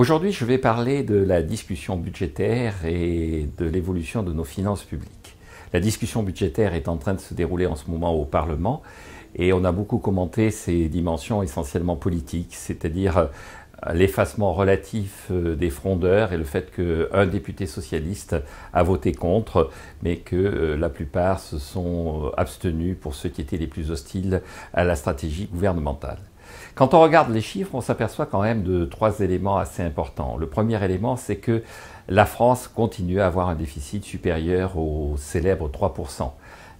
Aujourd'hui, je vais parler de la discussion budgétaire et de l'évolution de nos finances publiques. La discussion budgétaire est en train de se dérouler en ce moment au Parlement et on a beaucoup commenté ces dimensions essentiellement politiques, c'est-à-dire l'effacement relatif des frondeurs et le fait qu'un député socialiste a voté contre, mais que la plupart se sont abstenus pour ceux qui étaient les plus hostiles à la stratégie gouvernementale. Quand on regarde les chiffres, on s'aperçoit quand même de trois éléments assez importants. Le premier élément, c'est que la France continue à avoir un déficit supérieur au célèbre 3%.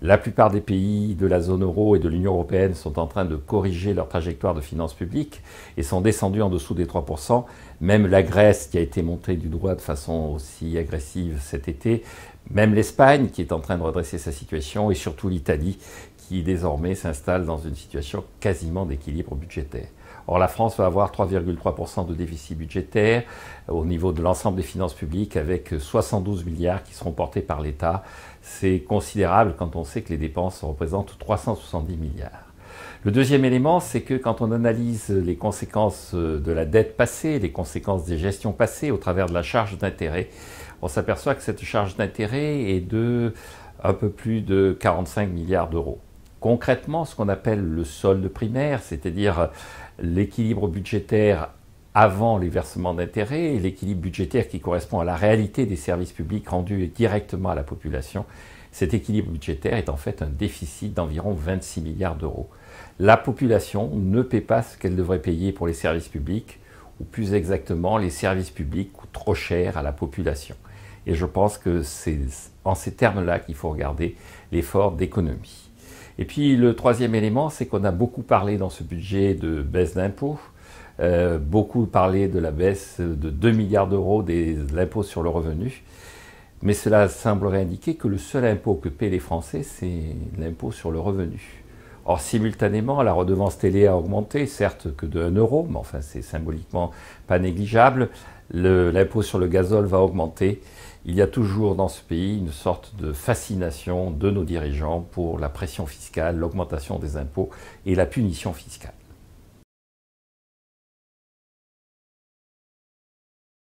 La plupart des pays de la zone euro et de l'Union européenne sont en train de corriger leur trajectoire de finances publiques et sont descendus en dessous des 3%. Même la Grèce, qui a été montée du doigt de façon aussi agressive cet été, même l'Espagne, qui est en train de redresser sa situation, et surtout l'Italie, qui désormais s'installe dans une situation quasiment d'équilibre budgétaire. Or, la France va avoir 3,3% de déficit budgétaire au niveau de l'ensemble des finances publiques, avec 72 milliards qui seront portés par l'État. C'est considérable quand on sait que les dépenses représentent 370 milliards. Le deuxième élément, c'est que quand on analyse les conséquences de la dette passée, les conséquences des gestions passées au travers de la charge d'intérêt, on s'aperçoit que cette charge d'intérêt est de un peu plus de 45 milliards d'euros. Concrètement, ce qu'on appelle le solde primaire, c'est-à-dire l'équilibre budgétaire avant les versements d'intérêts et l'équilibre budgétaire qui correspond à la réalité des services publics rendus directement à la population, cet équilibre budgétaire est en fait un déficit d'environ 26 milliards d'euros. La population ne paie pas ce qu'elle devrait payer pour les services publics, ou plus exactement, les services publics coûtent trop cher à la population. Et je pense que c'est en ces termes-là qu'il faut regarder l'effort d'économie. Et puis le troisième élément, c'est qu'on a beaucoup parlé dans ce budget de baisse d'impôts, beaucoup parlé de la baisse de 2 milliards d'euros de l'impôt sur le revenu, mais cela semblerait indiquer que le seul impôt que paient les Français, c'est l'impôt sur le revenu. Or, simultanément, la redevance télé a augmenté, certes que de 1 euro, mais enfin c'est symboliquement pas négligeable. L'impôt sur le gazole va augmenter. Il y a toujours dans ce pays une sorte de fascination de nos dirigeants pour la pression fiscale, l'augmentation des impôts et la punition fiscale.